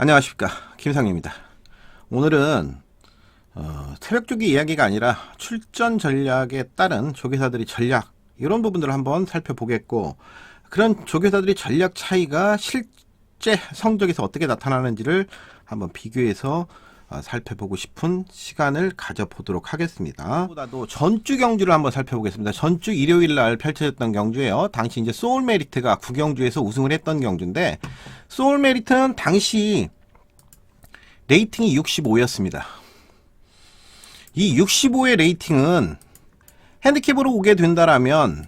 안녕하십니까, 김상입니다. 오늘은 새벽 조기 이야기가 아니라 출전 전략에 따른 조교사들의 전략, 이런 부분들을 한번 살펴보겠고, 그런 조교사들의 전략 차이가 실제 성적에서 어떻게 나타나는지를 한번 비교해서 살펴보고 싶은 시간을 가져보도록 하겠습니다. 보다도 전주 경주를 한번 살펴보겠습니다. 전주 일요일 날 펼쳐졌던 경주예요. 당시 이제 소울메리트가 구경주에서 우승을 했던 경주인데, 소울메리트는 당시 레이팅이 65였습니다. 이 65의 레이팅은 핸디캡으로 오게 된다라면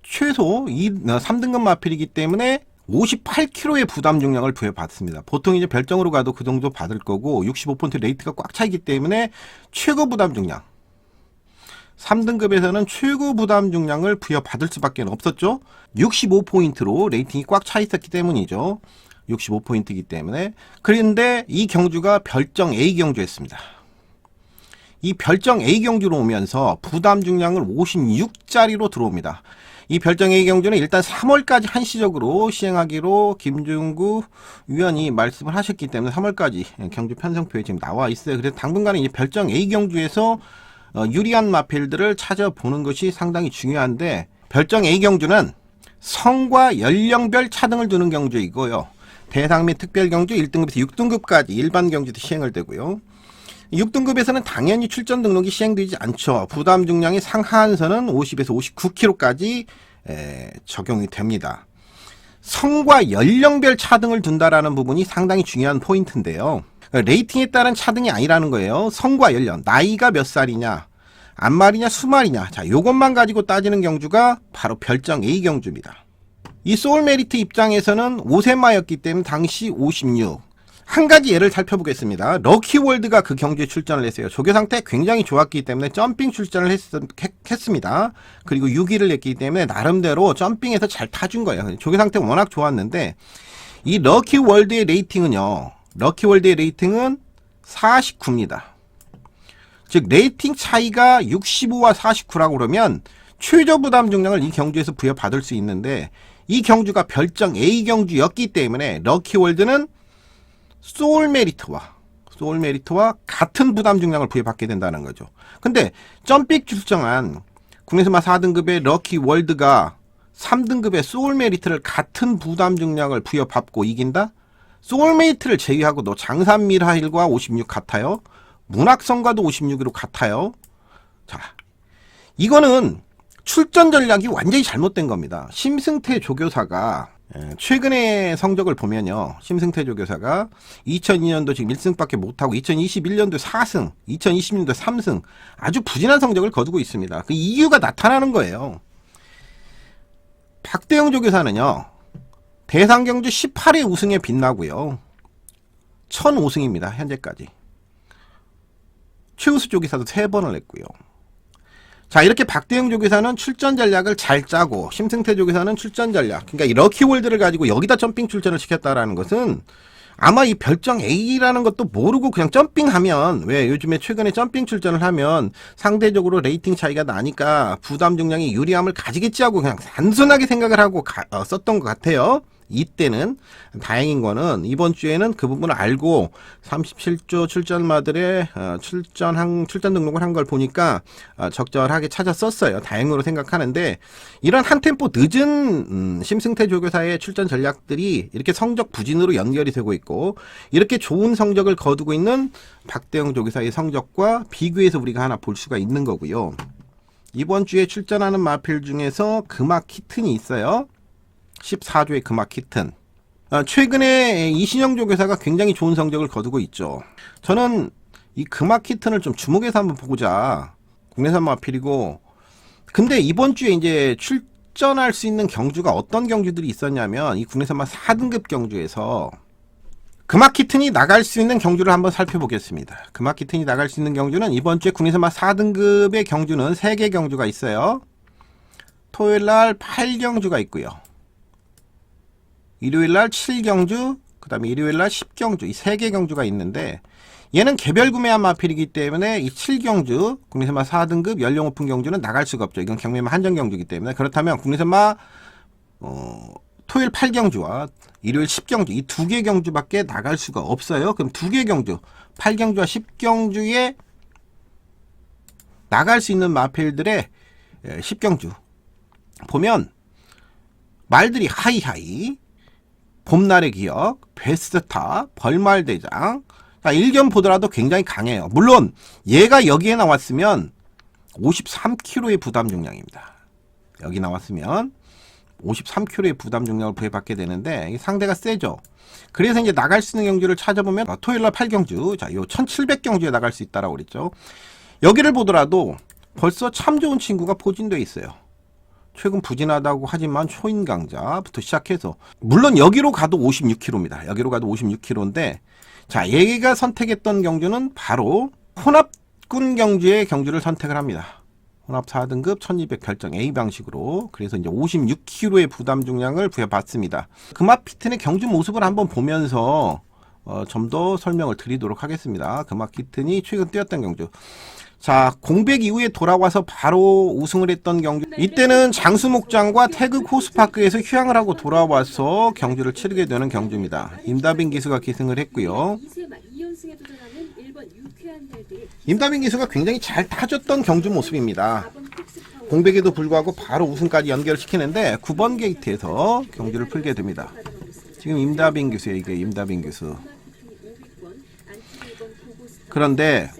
최소 3등급 마필이기 때문에 58kg의 부담 중량을 부여받습니다. 보통 이제 별정으로 가도 그 정도 받을 거고, 65포인트 레이트가 꽉 차있기 때문에 최고 부담 중량, 3등급에서는 최고 부담 중량을 부여받을 수밖에 없었죠. 65포인트로 레이팅이 꽉 차 있었기 때문이죠. 65포인트이기 때문에. 그런데 이 경주가 별정 A 경주였습니다. 이 별정 A 경주로 오면서 부담 중량을 56짜리로 들어옵니다. 이 별정 A 경주는 일단 3월까지 한시적으로 시행하기로 김중구 위원이 말씀을 하셨기 때문에 3월까지 경주 편성표에 지금 나와 있어요. 그래서 당분간은 이 별정 A 경주에서 유리한 마필들을 찾아보는 것이 상당히 중요한데, 별정 A 경주는 성과 연령별 차등을 두는 경주이고요. 대상 및 특별 경주 1등급에서 6등급까지 일반 경주도 시행을 되고요. 6등급에서는 당연히 출전 등록이 시행되지 않죠. 부담 중량의 상한선은 50에서 59kg까지 적용이 됩니다. 성과 연령별 차등을 둔다라는 부분이 상당히 중요한 포인트인데요. 레이팅에 따른 차등이 아니라는 거예요. 성과 연령, 나이가 몇 살이냐, 안말이냐 수말이냐, 자, 요것만 가지고 따지는 경주가 바로 별정 A 경주입니다. 이 소울메리트 입장에서는 5세마였기 때문에 당시 56. 한 가지 예를 살펴보겠습니다. 럭키월드가 그 경주에 출전을 했어요. 조교 상태 굉장히 좋았기 때문에 점핑 출전을 했습니다. 그리고 6위를 냈기 때문에 나름대로 점핑에서 잘 타준 거예요. 조교 상태가 워낙 좋았는데, 이 럭키월드의 레이팅은요, 럭키월드의 레이팅은 49입니다. 즉 레이팅 차이가 65와 49라고 그러면 최저 부담 중량을 이 경주에서 부여받을 수 있는데, 이 경주가 별정 A 경주였기 때문에 럭키월드는 소울메리트와 같은 부담 중량을 부여받게 된다는 거죠. 근데 점픽 출정한 국내선마 4등급의 럭키월드가 3등급의 소울메리트를 같은 부담 중량을 부여받고 이긴다? 소울메리트를 제외하고도 장산미라일과 56 같아요. 문학성과도 56으로 같아요. 자, 이거는 출전 전략이 완전히 잘못된 겁니다. 심승태 조교사가 최근의 성적을 보면요, 심승태 조교사가 2002년도 지금 1승밖에 못하고 2021년도 4승, 2020년도 3승, 아주 부진한 성적을 거두고 있습니다. 그 이유가 나타나는 거예요. 박대영 조교사는요, 대상경주 18회 우승에 빛나고요, 1005승입니다 현재까지. 최우수 조교사도 3번을 냈고요. 자, 이렇게 박대영 조교사는 출전 전략을 잘 짜고, 심승태 조교사는 출전 전략, 그러니까 이 럭키월드를 가지고 여기다 점핑 출전을 시켰다라는 것은 아마 이 별정 A라는 것도 모르고 그냥 점핑하면, 왜 요즘에 최근에 점핑 출전을 하면 상대적으로 레이팅 차이가 나니까 부담 중량이 유리함을 가지겠지 하고 그냥 단순하게 생각을 하고 썼던 것 같아요. 이때는 다행인 거는 이번 주에는 그 부분을 알고 37조 출전마들의 출전 등록을 한 걸 보니까 적절하게 찾아 썼어요. 다행으로 생각하는데, 이런 한 템포 늦은 심승태 조교사의 출전 전략들이 이렇게 성적 부진으로 연결이 되고 있고, 이렇게 좋은 성적을 거두고 있는 박대영 조교사의 성적과 비교해서 우리가 하나 볼 수가 있는 거고요. 이번 주에 출전하는 마필 중에서 금악 키튼이 있어요. 14조의 금악 키튼. 최근에 이신영 조교사가 굉장히 좋은 성적을 거두고 있죠. 저는 이 금악 키튼을 좀 주목해서 한번 보고자. 국내산 마필이고, 근데 이번 주에 이제 출전할 수 있는 경주가 어떤 경주들이 있었냐면, 이 국내산마 4등급 경주에서 금악 키튼이 나갈 수 있는 경주를 한번 살펴보겠습니다. 금악 키튼이 나갈 수 있는 경주는 이번 주에 국내산마 4등급의 경주는 3개 경주가 있어요. 토요일날 8경주가 있고요. 일요일날 7경주, 그 다음에 일요일날 10경주, 이 3개 경주가 있는데, 얘는 개별 구매한 마필이기 때문에 이 7경주, 국내선마 4등급 연령 오픈 경주는 나갈 수가 없죠. 이건 경매만 한정 경주이기 때문에. 그렇다면 국내선마 토요일 8경주와 일요일 10경주 이 두 개 경주밖에 나갈 수가 없어요. 그럼 두 개 경주 8경주와 10경주에 나갈 수 있는 마필들의 10경주 보면 말들이 하이하이, 봄날의 기억, 베스트타, 벌말대장. 자, 일견 보더라도 굉장히 강해요. 물론 얘가 여기에 나왔으면 53kg의 부담 중량입니다. 여기 나왔으면 53kg의 부담 중량을 부여받게 되는데 상대가 세죠. 그래서 이제 나갈 수 있는 경주를 찾아보면 토요일날 8경주, 자, 요 1700경주에 나갈 수 있다라고 그랬죠. 여기를 보더라도 벌써 참 좋은 친구가 포진되어 있어요. 최근 부진하다고 하지만 초인강자부터 시작해서 물론 여기로 가도 56kg입니다. 여기로 가도 56kg인데 자, 얘가 선택했던 경주는 바로 혼합군 경주의 경주를 선택을 합니다. 혼합 4등급 1200 결정 A 방식으로. 그래서 이제 56kg의 부담 중량을 부여받습니다. 금화피튼의 경주 모습을 한번 보면서 좀 더 설명을 드리도록 하겠습니다. 금화피튼이 최근 뛰었던 경주. 자, 공백 이후에 돌아와서 바로 우승을 했던 경주. 이때는 장수목장과 태극 호수파크에서 휴양을 하고 돌아와서 경주를 치르게 되는 경주입니다. 임다빈 기수가 기승을 했고요. 임다빈 기수가 굉장히 잘 타줬던 경주 모습입니다. 공백에도 불구하고 바로 우승까지 연결시키는데 9번 게이트에서 경주를 풀게 됩니다. 지금 임다빈 기수예요. 이게 임다빈 기수. 그런데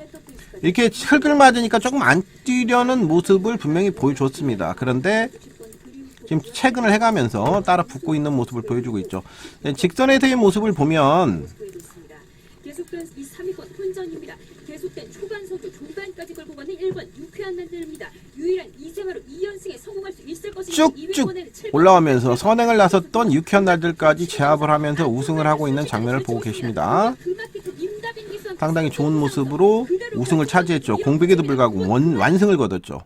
이렇게 흙을 맞으니까 조금 안 뛰려는 모습을 분명히 보여줬습니다. 그런데 지금 체근을 해가면서 따라 붙고 있는 모습을 보여주고 있죠. 직선에서의 모습을 보면 계속된 이 3위권 혼전입니다. 계속된 초반서도 중반까지 걸고 가는 1번 유쾌한 날들입니다. 유일한 이생아로 2연승에 성공할 수 있을 것입니다. 쭉쭉 올라오면서 선행을 나섰던 유쾌한 날들까지 제압을 하면서 우승을 하고 있는 장면을 보고 계십니다. 상당히 좋은 모습으로 우승을 차지했죠. 공백에도 불구하고 완승을 거뒀죠.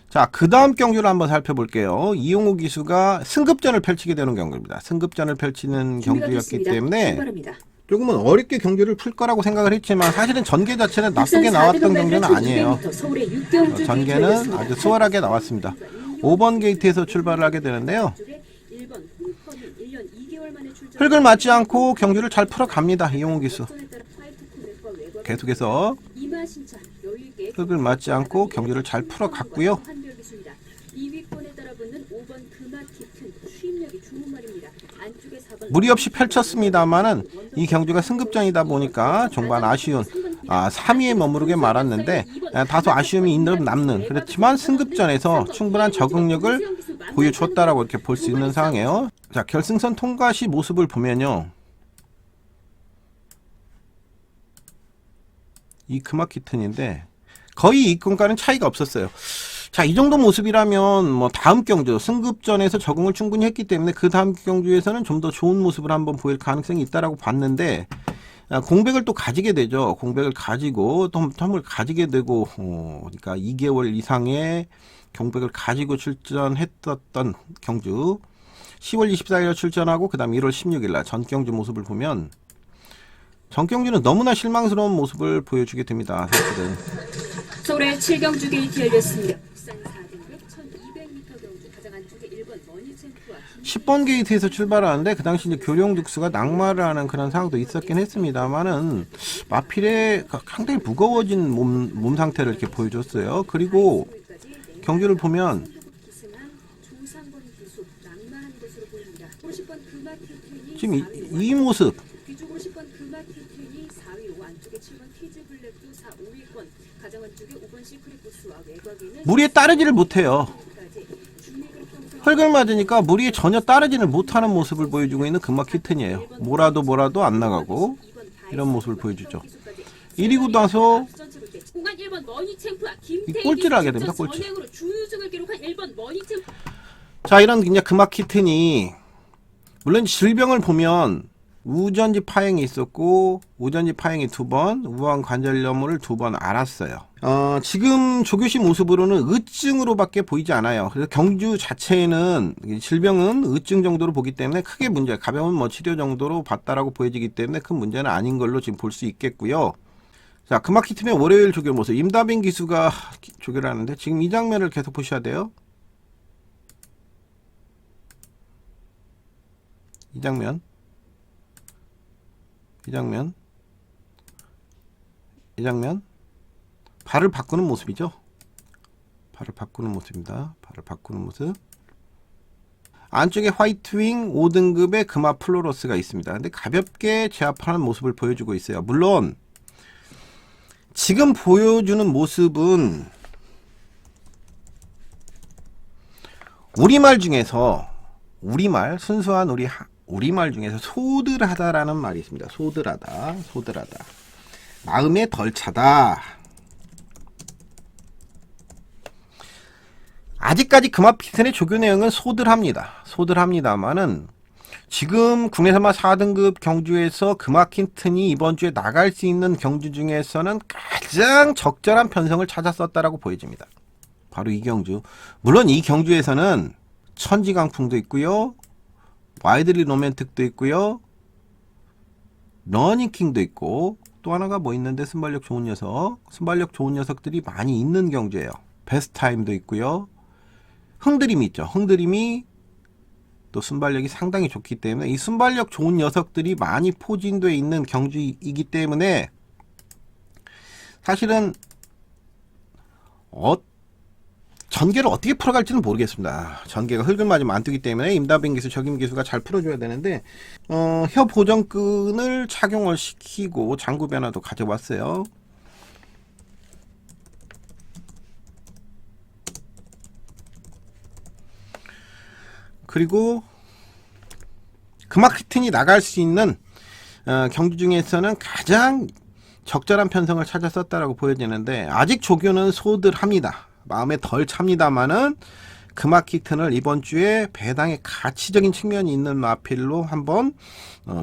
자, 그 다음 경주를 한번 살펴볼게요. 이용우 기수가 승급전을 펼치게 되는 경주입니다. 승급전을 펼치는 경주였기 때문에 조금은 어렵게 경주를 풀 거라고 생각을 했지만 사실은 전개 자체는 나쁘게 나왔던 경주는 아니에요. 전개는 아주 수월하게 나왔습니다. 5번 게이트에서 출발을 하게 되는데요. 흙을 맞지 않고 경주를 잘 풀어갑니다. 이용우 기수. 계속해서 흙을 맞지 않고 경주를 잘 풀어갔고요. 무리 없이 펼쳤습니다만은 이 경주가 승급전이다 보니까 종반 아쉬운 3위에 머무르게 말았는데 다소 아쉬움이 남는 그렇지만 승급전에서 충분한 적응력을 보여줬다라고 이렇게 볼 수 있는 상황이에요. 자, 결승선 통과 시 모습을 보면요. 이 크마키튼인데 거의 이권과는 차이가 없었어요. 자, 이 정도 모습이라면 뭐 다음 경주 승급전에서 적응을 충분히 했기 때문에 그 다음 경주에서는 좀 더 좋은 모습을 한번 보일 가능성이 있다라고 봤는데 공백을 또 가지게 되죠. 공백을 가지고 또 텀을 가지게 되고 그러니까 2개월 이상의 공백을 가지고 출전했었던 경주 10월 24일에 출전하고 그 다음 1월 16일날 전경주 모습을 보면 전경주는 너무나 실망스러운 모습을 보여주게 됩니다. 사실은. 서울의 7경주 게이트 열렸습니다. 1200m 경주 가장 안쪽에 1번 머니챔프와 10번 게이트에서 출발하는데 그 당시 이제 교룡득수가 낙마를 하는 그런 상황도 있었긴 했습니다만은 마필의 상당히 무거워진 몸 상태를 이렇게 보여줬어요. 그리고 경주를 보면 지금 이 모습 무리에 따르지를 못해요. 흙을 맞으니까 무리에 전혀 따르지를 못하는 모습을 보여주고 있는 금마키튼이에요. 뭐라도 안 나가고 이런 모습을 보여주죠. 이리고 나서 꼴찌를 하게 됩니다. 꼴찌. 자, 이런 이제 금마키튼이 물론 질병을 보면 우전지 파행이 있었고 우전지 파행이 2번, 우한 관절염을 2번 앓았어요. 지금 조교시 모습으로는 의증으로밖에 보이지 않아요. 그래서 경주 자체에는 질병은 의증 정도로 보기 때문에 크게 문제, 가벼운 뭐 치료 정도로 봤다라고 보여지기 때문에 큰 문제는 아닌 걸로 지금 볼 수 있겠고요. 자, 금마키튼의 월요일 조교 모습, 임다빈 기수가 조교를 하는데 지금 이 장면을 계속 보셔야 돼요. 이 장면, 이 장면, 이 장면, 발을 바꾸는 모습이죠. 발을 바꾸는 모습입니다. 발을 바꾸는 모습. 안쪽에 화이트윙 5등급의 금화 플로러스가 있습니다. 근데 가볍게 제압하는 모습을 보여주고 있어요. 물론 지금 보여주는 모습은 우리말 중에서 순수한 우리말 중에서 소들하다라는 말이 있습니다. 소들하다. 마음에 덜 차다. 아직까지 금화피튼의 조교 내용은 소들합니다만은 지금 국내선마 4등급 경주에서 금화피튼이 이번 주에 나갈 수 있는 경주 중에서는 가장 적절한 편성을 찾았었다라고 보여집니다. 바로 이 경주. 물론 이 경주에서는 천지강풍도 있고요, 와이드리 로맨틱도 있고요, 러닝킹도 있고, 또 하나가 뭐 있는데 순발력 좋은 녀석들이 많이 있는 경주예요. 베스트타임도 있고요, 흥드림이 있죠. 흥드림이 또 순발력이 상당히 좋기 때문에 이 순발력 좋은 녀석들이 많이 포진되어 있는 경주이기 때문에 사실은 전개를 어떻게 풀어갈지는 모르겠습니다. 전개가 흙을 맞으면 안 뜨기 때문에 임다빈 기수, 적임 기수가 잘 풀어줘야 되는데 혀 보정끈을 착용을 시키고 장구 변화도 가져왔어요. 그리고 금화피튼이 나갈 수 있는 경주 중에서는 가장 적절한 편성을 찾았었다라고 보여지는데 아직 조교는 소들합니다. 마음에 덜 찹니다만은 금화피튼을 이번 주에 배당의 가치적인 측면이 있는 마필로 한번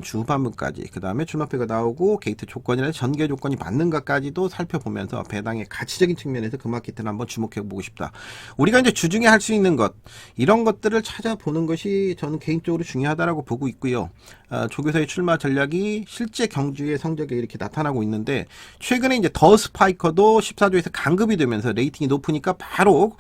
주반부까지, 그 다음에 출마표가 나오고 게이트 조건이나 전개 조건이 맞는가까지도 살펴보면서 배당의 가치적인 측면에서 금화피튼 한번 주목해보고 싶다. 우리가 이제 주중에 할 수 있는 것, 이런 것들을 찾아보는 것이 저는 개인적으로 중요하다라고 보고 있고요. 조교사의 출마 전략이 실제 경주의 성적에 이렇게 나타나고 있는데, 최근에 이제 더 스파이커도 14조에서 강급이 되면서 레이팅이 높으니까 바로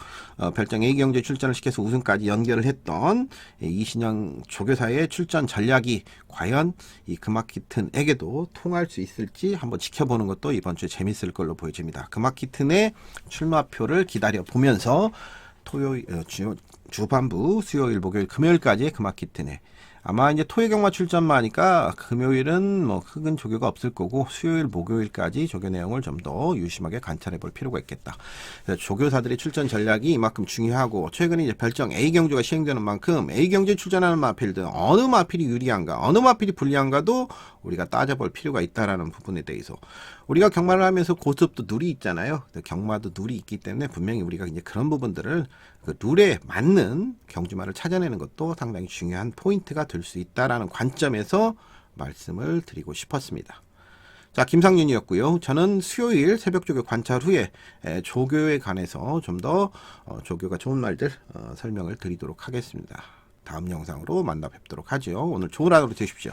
별장 A경주에 출전을 시켜서 우승까지 연결을 했던 이신영 조교사의 출전 전략이 과연 이 금화피튼에게도 통할 수 있을지 한번 지켜보는 것도 이번 주에 재밌을 걸로 보여집니다. 금화피튼의 출마표를 기다려 보면서 주반부 수요일, 목요일, 금요일까지의 금화피튼에 아마 이제 토요 경마 출전만 하니까 금요일은 뭐 큰 조교가 없을 거고 수요일, 목요일까지 조교 내용을 좀 더 유심하게 관찰해 볼 필요가 있겠다. 그래서 조교사들의 출전 전략이 이만큼 중요하고, 최근에 이제 별정 A 경주가 시행되는 만큼 A 경주에 출전하는 마필들 어느 마필이 유리한가, 어느 마필이 불리한가도 우리가 따져볼 필요가 있다라는 부분에 대해서, 우리가 경마를 하면서 고습도 룰이 있잖아요. 경마도 룰이 있기 때문에 분명히 우리가 이제 그런 부분들을 그 룰에 맞는 경주마를 찾아내는 것도 상당히 중요한 포인트가 될 수 있다라는 관점에서 말씀을 드리고 싶었습니다. 자, 김상윤이었고요. 저는 수요일 새벽 조교 관찰 후에 조교에 관해서 좀 더 조교가 좋은 말들 설명을 드리도록 하겠습니다. 다음 영상으로 만나 뵙도록 하죠. 오늘 좋은 하루 되십시오.